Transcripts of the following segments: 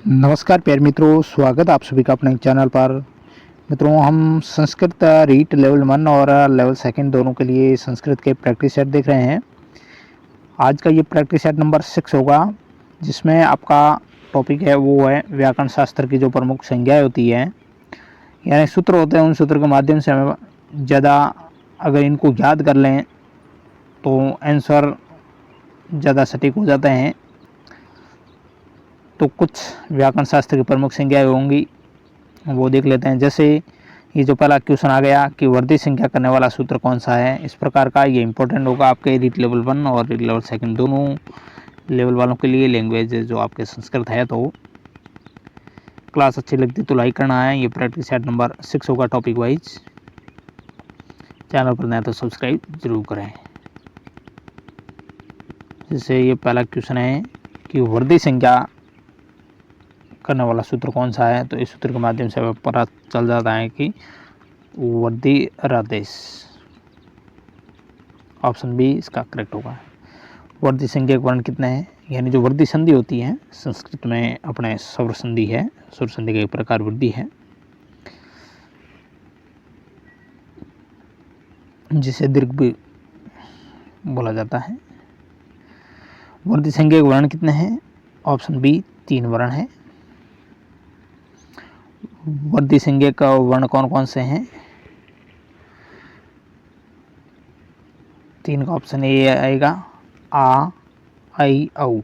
नमस्कार प्यारे मित्रों, स्वागत आप सभी का अपने चैनल पर। मित्रों, हम संस्कृत रीट लेवल 1 और लेवल 2 दोनों के लिए संस्कृत के प्रैक्टिस सेट देख रहे हैं। आज का ये प्रैक्टिस सेट नंबर 6 होगा, जिसमें आपका टॉपिक है वो है व्याकरण शास्त्र की जो प्रमुख संज्ञाएं होती हैं, यानी सूत्र होते हैं। उन सूत्र के माध्यम से हमें ज़्यादा अगर इनको याद कर लें तो आंसर ज़्यादा सटीक हो जाते हैं। तो कुछ व्याकरण शास्त्र की प्रमुख संज्ञाएं होंगी, वो देख लेते हैं। जैसे ये जो पहला क्वेश्चन आ गया कि वर्धी संख्या करने वाला सूत्र कौन सा है, इस प्रकार का ये इंपॉर्टेंट होगा आपके रीट लेवल 1 और रीट लेवल 2 दोनों लेवल वालों के लिए। लैंग्वेज जो आपके संस्कृत है, तो क्लास अच्छी लगती तो लाइक करना है। ये प्रैक्टिस सेट नंबर 6 होगा टॉपिक वाइज। चैनल पर नया तो सब्सक्राइब जरूर करें। जैसे ये पहला क्वेश्चन है कि वर्धी संख्या करने वाला सूत्र कौन सा है, तो इस सूत्र के माध्यम से हमें पता चल जाता है कि वर्धी रादेश। ऑप्शन बी इसका करेक्ट होगा। वर्धी संज्ञा के वर्ण कितने हैं, यानी जो वर्धी संधि होती है संस्कृत में अपने स्वर संधि है, स्वर संधि का एक प्रकार वृद्धि है, जिसे दीर्घ भी बोला जाता है। वर्धी संज्ञा के वर्ण कितने हैं, ऑप्शन बी 3 वर्ण है। वर्धी संज्ञा का वर्ण कौन कौन से हैं, 3 का ऑप्शन ए आएगा, आ, आई, औ।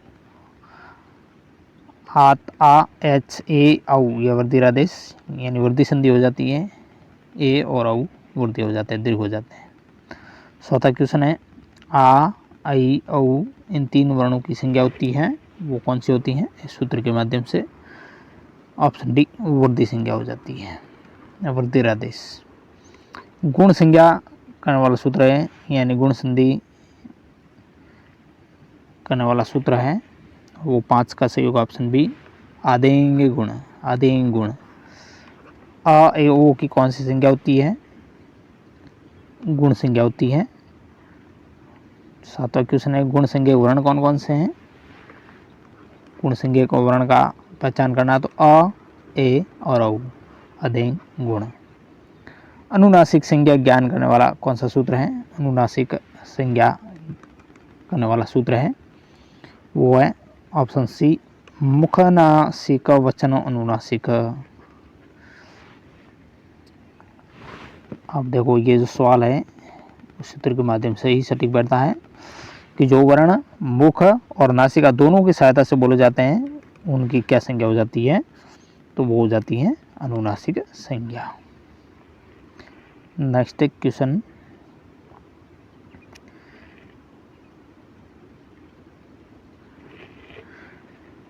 आत, आ, एच, ए, औ, यह वर्धी आदेश यानी वर्धी संधि हो जाती है। ए और औ वृद्धि हो जाते हैं, दीर्घ हो जाते हैं। चौथा क्वेश्चन है आ, आई, औ इन 3 वर्णों की संज्ञा होती है, वो कौन सी होती हैं, इस सूत्र के माध्यम से ऑप्शन डी वृद्धि संज्ञा हो जाती है, वृद्धि आदेश। गुण संज्ञा करने वाला सूत्र है, यानी गुण संधि करने वाला सूत्र है, वो 5 का सही होगा, ऑप्शन बी आदेंग गुण। आदेंग गुण। अ, ए, ओ की कौन सी संज्ञा होती है, गुण संज्ञा होती है। 7वां क्वेश्चन है गुण संज्ञा वर्ण कौन कौन से हैं। गुण संज्ञा को वर्ण का पहचान करना, तो अ, ए और औ, अधेंग गुण। अनुनासिक संज्ञा ज्ञान करने वाला कौन सा सूत्र है, अनुनासिक संज्ञा करने वाला सूत्र है वो है ऑप्शन सी मुखनासिक वचन अनुनासिक। अब देखो ये जो सवाल है उस सूत्र के माध्यम से ही सटीक बैठता है कि जो वर्ण मुख और नासिका दोनों की सहायता से बोले जाते हैं उनकी क्या संज्ञा हो जाती है, तो वो हो जाती है अनुनासिक संज्ञा। नेक्स्ट क्वेश्चन,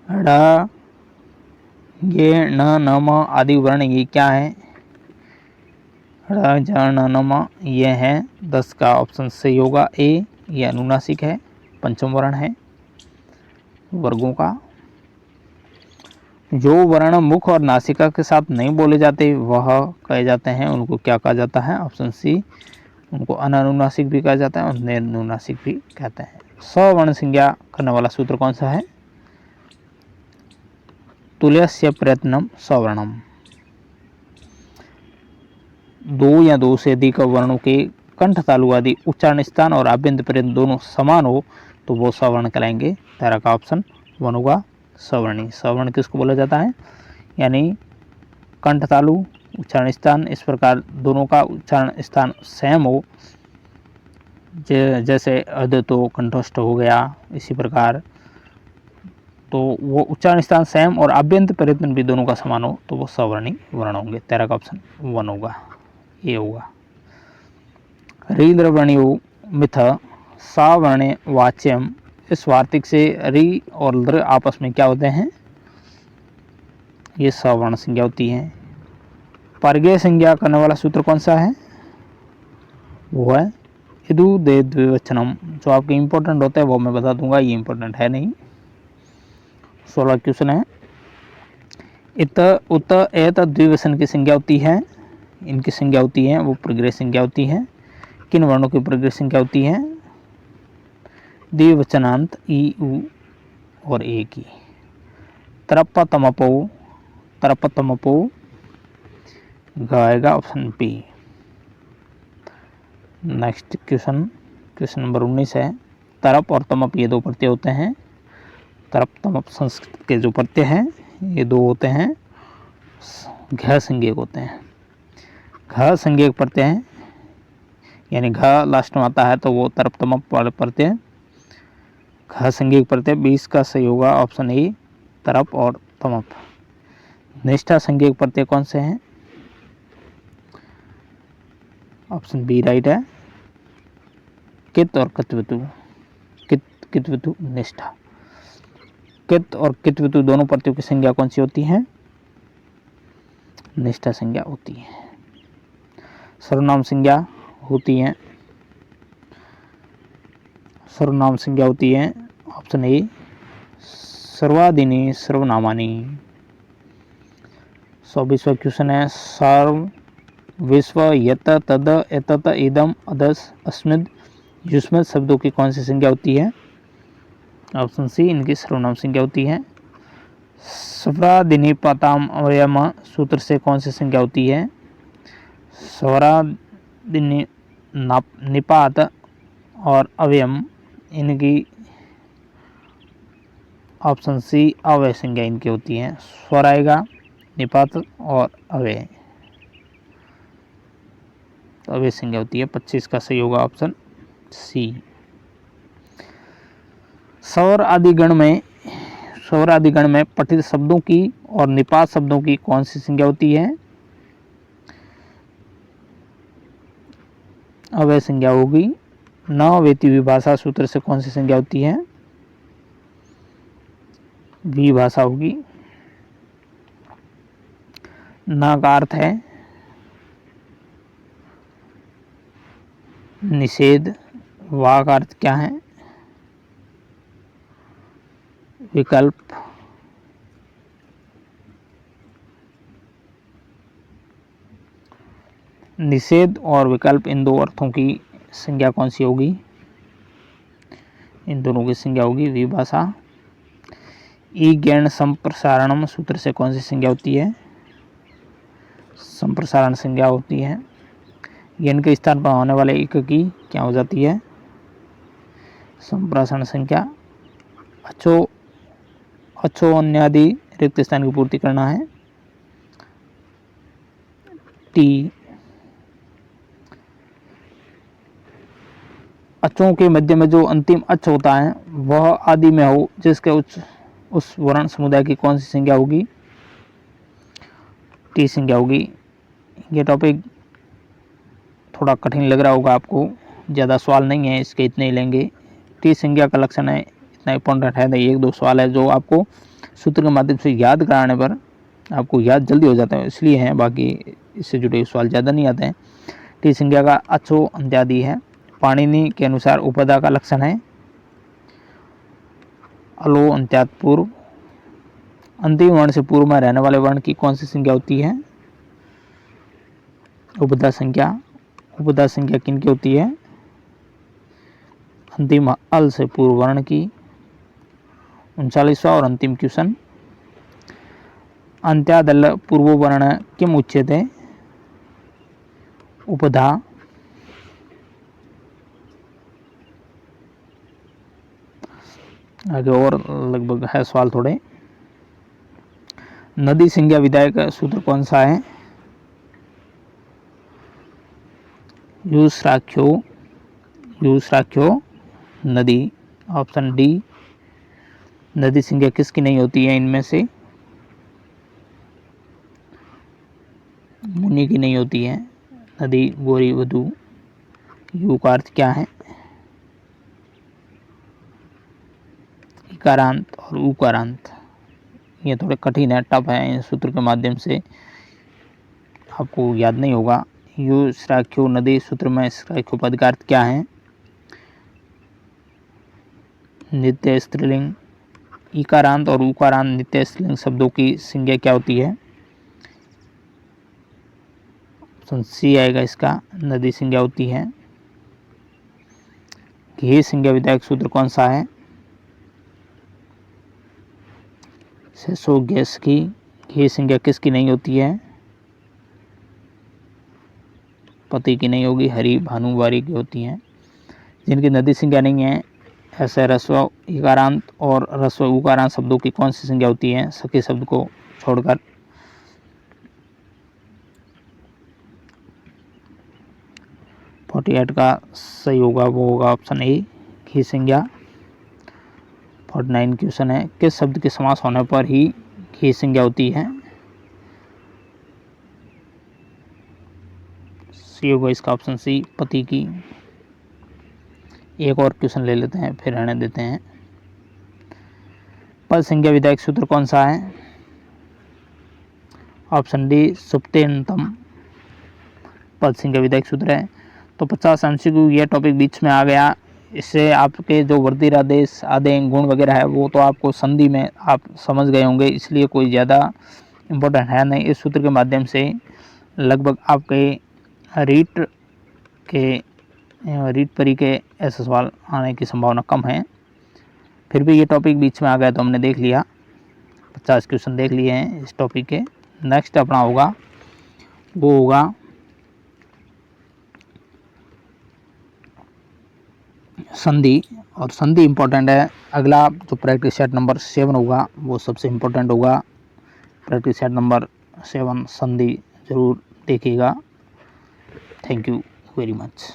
ड़, ये, न, नम आदि वर्ण ये क्या है, ड़, ज, न, नम ये है 10 का ऑप्शन सही होगा ए, ये अनुनासिक है, पंचम वर्ण है वर्गों का। जो वर्ण मुख और नासिका के साथ नहीं बोले जाते वह कहे जाते हैं, उनको क्या कहा जाता है, ऑप्शन सी उनको अनानुनासिक भी कहा जाता है और अनुनासिक भी कहते हैं। सवर्ण संज्ञा करने वाला सूत्र कौन सा है, तुल्यस्य प्रयत्नम सवर्णम। 2 या 2 से अधिक वर्णों के कंठ तालु आदि उच्चारण स्थान और आभ्यंतर प्रयत्न दोनों समान हो तो वो सवर्ण कहलाएंगे। तेरा का ऑप्शन 1 होगा सवर्णी। सवर्ण किसको बोला जाता है, यानी कंठ तालु उच्चारण स्थान इस प्रकार दोनों का उच्चारण स्थान सेम हो, जैसे अध तो कंठस्थ हो गया, इसी प्रकार तो वो उच्चारण स्थान सेम और आभ्यंतर प्रयत्न भी दोनों का समान हो तो वो सवर्णी वर्ण होंगे। तेरा का ऑप्शन 1 होगा, ये होगा। रीन्द्र वर्णियो मिथ सावर्ण वाच्यम, इस वार्तिक से री और द्र आपस में क्या होते हैं, ये सवर्ण संज्ञा होती है। परगेय संज्ञा करने वाला सूत्र कौन सा है, वो है इदु दे द्विवचनम। जो आपके इंपॉर्टेंट होता है वो मैं बता दूंगा, ये इंपॉर्टेंट है नहीं। 16 क्वेश्चन है इत, उत, एत द्विवचन की संज्ञा होती है, इनकी संज्ञा होती है वो प्रग्रह संज्ञा होती है। किन वर्णों की प्रग्रह संज्ञा होती है, द्विवचनांत ई, उ और ए की। तरपतमपो, तरपतमपो घ आएगा option B. Next question, question number 19 है। तरप और तमप ये दो प्रत्यय होते हैं। तरप तमप संस्कृत के जो प्रत्यय हैं ये दो होते हैं, घ संज्ञक होते हैं। घ संज्ञक प्रत्यय हैं, यानी घ लास्ट में आता है तो वो तरप तमप वाले प्रत्यय। घ संज्ञक प्रत्यय 20 का सही होगा ऑप्शन ए, तरप और तमप। निष्ठा संज्ञक प्रत्यय कौन से हैं? ऑप्शन बी राइट है, कित और कित्वतु। कित कित्वतु निष्ठा। कित और कित्वतु दोनों प्रत्ययों की संज्ञा कौन सी होती है? निष्ठा संज्ञा होती है। सर्वनाम संज्ञा होती है, सर्वनाम संज्ञा होती है ऑप्शन ए, सर्वादीनि सर्वनामानि। 24वां क्वेश्चन है। सर्व विश्व यत तद एतत इदम अदस अस्मिद युष्मद शब्दों की कौन सी संज्ञा होती है? ऑप्शन सी, इनकी सर्वनाम संज्ञा होती है। स्वरादिनी पताम अवयम सूत्र से कौन सी संज्ञा होती है? स्वरादिनी निपात और अवयम, इनकी ऑप्शन सी अवय संज्ञा इनकी होती है। स्वर आएगा, निपात और अवय, तो अवय संज्ञा होती है। 25 का सही होगा ऑप्शन सी। स्वर आदि गण में, स्वर आदि गण में पठित शब्दों की और निपात शब्दों की कौन सी संज्ञा होती है? अवय संज्ञा होगी। न वेति विभाषा सूत्र से कौन सी संज्ञा होती है? विभाषा होगी। न का अर्थ है निषेध, वा का अर्थ क्या है? विकल्प। निषेध और विकल्प इन दो अर्थों की संज्ञा कौन सी होगी? इन दोनों की संज्ञा होगी विभाषा। ई ज्ञान संप्रसारणम सूत्र से कौन सी संज्ञा होती है? संप्रसारण संज्ञा होती है। ज्ञान के स्थान पर होने वाले इक की क्या हो जाती है? संप्रसारण संज्ञा। अच्छो, अच्छो अन्यादि रिक्त स्थान की पूर्ति करना है, टी। अच्छों के मध्य में जो अंतिम अच्छ होता है वह आदि में हो, जिसके उस वर्ण समुदाय की कौन सी संज्ञा होगी? टी संज्ञा होगी। ये टॉपिक थोड़ा कठिन लग रहा होगा आपको, ज़्यादा सवाल नहीं है इसके, इतने ही लेंगे। टी संज्ञा का लक्षण है, इतना इंपॉर्टेंट है नहीं, एक दो सवाल है जो आपको सूत्र के माध्यम से याद कराने पर आपको याद जल्दी हो जाता है, इसलिए है, बाकी इससे जुड़े सवाल ज़्यादा नहीं आते हैं। टी संज्ञा का अच्छो अंत्यादि है। पाणिनि के अनुसार उपदा का लक्षण है अलो अंत्यात पूर्व। अंतिम वर्ण से पूर्व में रहने वाले वर्ण की कौन सी संज्ञा होती है? उपदा संज्ञा। उपदा संज्ञा किनकी होती है? अंतिम अल से पूर्व वर्ण की। 39वां और अंतिम क्वेश्चन। अंत्यादल पूर्व वर्ण किम उच्यते? उपधा। आगे और लगभग है सवाल थोड़े। नदी संज्ञा विधायक का सूत्र कौन सा है? यूश्राख्यो, यूश्राख्यो नदी, ऑप्शन डी। नदी संज्ञा किसकी नहीं होती है इनमें से? मुनि की नहीं होती है। नदी, गोरी, वधु। यू का अर्थ क्या है? इकारांत और उकारांत। ये थोड़े कठिन है, टफ है, इन सूत्र के माध्यम से आपको याद नहीं होगा। यू श्राख्यो नदी सूत्र में श्राख्यो पद का अर्थ क्या है? नित्य स्त्रीलिंग। इकारांत और उकारांत नित्य स्त्रीलिंग शब्दों की संज्ञा क्या होती है? ऑप्शन सी आएगा इसका, नदी संज्ञा होती है। घी संज्ञा विधायक सूत्र कौन सा है? शेषो गैस की, ये संज्ञा किसकी नहीं होती है? पति की नहीं होगी, हरि भानुवारी की होती हैं। जिनकी नदी संज्ञा नहीं है, ऐसे ह्रस्व इकारांत और ह्रस्व उकारांत शब्दों की कौन सी संज्ञा होती है सखी शब्द को छोड़कर? 48 का सही होगा वो होगा ऑप्शन ए की संज्ञा। 49 क्वेश्चन है, किस शब्द के समास होने पर ही की संज्ञा होती है? सी होगा इसका ऑप्शन सी, पति की। एक और क्वेश्चन ले लेते हैं फिर रहने देते हैं। पद संज्ञा विधायक सूत्र कौन सा है? ऑप्शन डी सुप्तेन्तम पद संज्ञा विधायक सूत्र है। तो 50 MCQ यह टॉपिक बीच में आ गया। इससे आपके जो वर्धिरादेश आदि गुण वगैरह है वो तो आपको संधि में आप समझ गए होंगे, इसलिए कोई ज़्यादा इम्पोर्टेंट है नहीं। इस सूत्र के माध्यम से लगभग आपके रीट परी के ऐसे सवाल आने की संभावना कम है। फिर भी ये टॉपिक बीच में आ गया तो हमने देख लिया, 50 क्वेश्चन देख लिए हैं इस टॉपिक के। नेक्स्ट अपना होगा वो होगा संधि, और संधि इम्पोर्टेंट है। अगला जो प्रैक्टिस सेट नंबर 7 होगा वो सबसे इम्पोर्टेंट होगा। प्रैक्टिस सेट नंबर 7 संधि जरूर देखिएगा। Thank you very much.